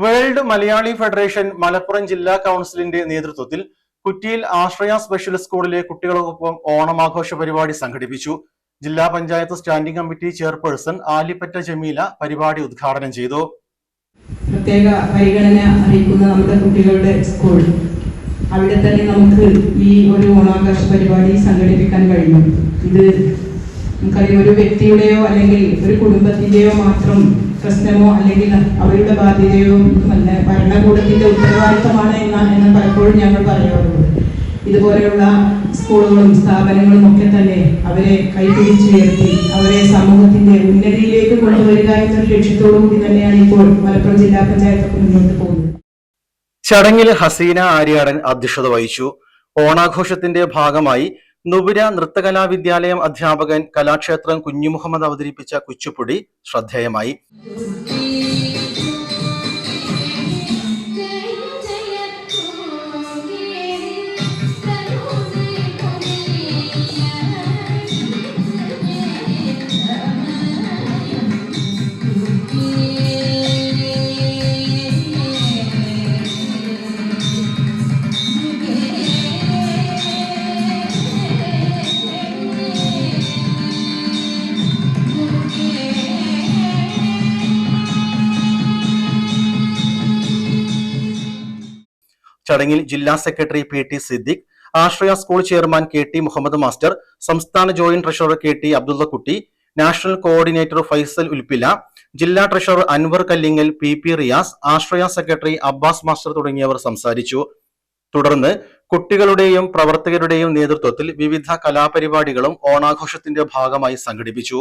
World Malayali federation Malappuram ജില്ലാ കൗൺസിലിന്റെ നേതൃത്വത്തിൽ കുറ്റിയിൽ ആശ്രയ സ്പെഷ്യൽ സ്കൂളിലെ കുട്ടികൾക്കൊപ്പം ഓണമാഘോഷ പരിപാടി സംഘടിപ്പിച്ചു. ജില്ലാ panchayat standing committee chairperson Alipatta Jameela പരിപാടി ഉദ്ഘാടനം ചെയ്തു. പ്രത്യേക പരിഗണന അറിയിക്കുന്ന നമ്മുടെ കുട്ടികളുടെ സ്കൂൾ, അവിടെ തന്നെ നമുക്ക് ഈ ഒരു ഓണാഘോഷ പരിപാടി സംഘടിപ്പിക്കാൻ കഴിഞ്ഞു. ഇത് നമുക്കറിയാം, ഒരു വ്യക്തിയുടെയോ അല്ലെങ്കിൽ ഒരു കുടുംബത്തിന്റെയോ മാത്രം പ്രശ്നമോ അല്ലെങ്കിൽ അവരുടെ ബാധ്യതയോ അല്ല, ഭരണകൂടത്തിന്റെ ഉത്തരവാദിത്തമാണ് എന്ന് പലപ്പോഴും ഞങ്ങൾ പറയാറുണ്ട്. ഇതുപോലെയുള്ള സ്കൂളുകളും സ്ഥാപനങ്ങളും ഒക്കെ തന്നെ അവരെ കൈപിടിച്ചുയർത്തി അവരെ സമൂഹത്തിന്റെ ഉന്നതിയിലേക്ക് കൊണ്ടുവരിക എന്നൊരു ലക്ഷ്യത്തോടു കൂടി തന്നെയാണ് ഇപ്പോൾ മലപ്പുറം ജില്ലാ പഞ്ചായത്ത് മുന്നോട്ട് പോകുന്നത്. ചടങ്ങിൽ ഹസീന ആര്യാടൻ അധ്യക്ഷത വഹിച്ചു. ഓണാഘോഷത്തിന്റെ ഭാഗമായി നുബുര നൃത്തകലാവിദ്യാലയം അധ്യാപകൻ കലാക്ഷേത്രം കുഞ്ഞുമുഹമ്മദ് അവതരിപ്പിച്ച കുച്ചുപ്പുടി ശ്രദ്ധേയമായി. ചടങ്ങിൽ ജില്ലാ secretary P T. Siddique, Ashraya school chairman K T. Muhammad master, സംസ്ഥാന joint treasurer K T. Abdullakutty, national coordinator Faisal Ulpila, ജില്ലാ treasurer Anwar Kallingal, P P. Riyas, Ashraya secretary Abbas master തുടങ്ങിയവർ സംസാരിച്ചു. തുടർന്ന് കുട്ടികളുടെയും പ്രവർത്തകരുടെയും നേതൃത്വത്തിൽ വിവിധ കലാപരിപാടികളും ഓണാഘോഷത്തിന്റെ ഭാഗമായി സംഘടിപ്പിച്ചു.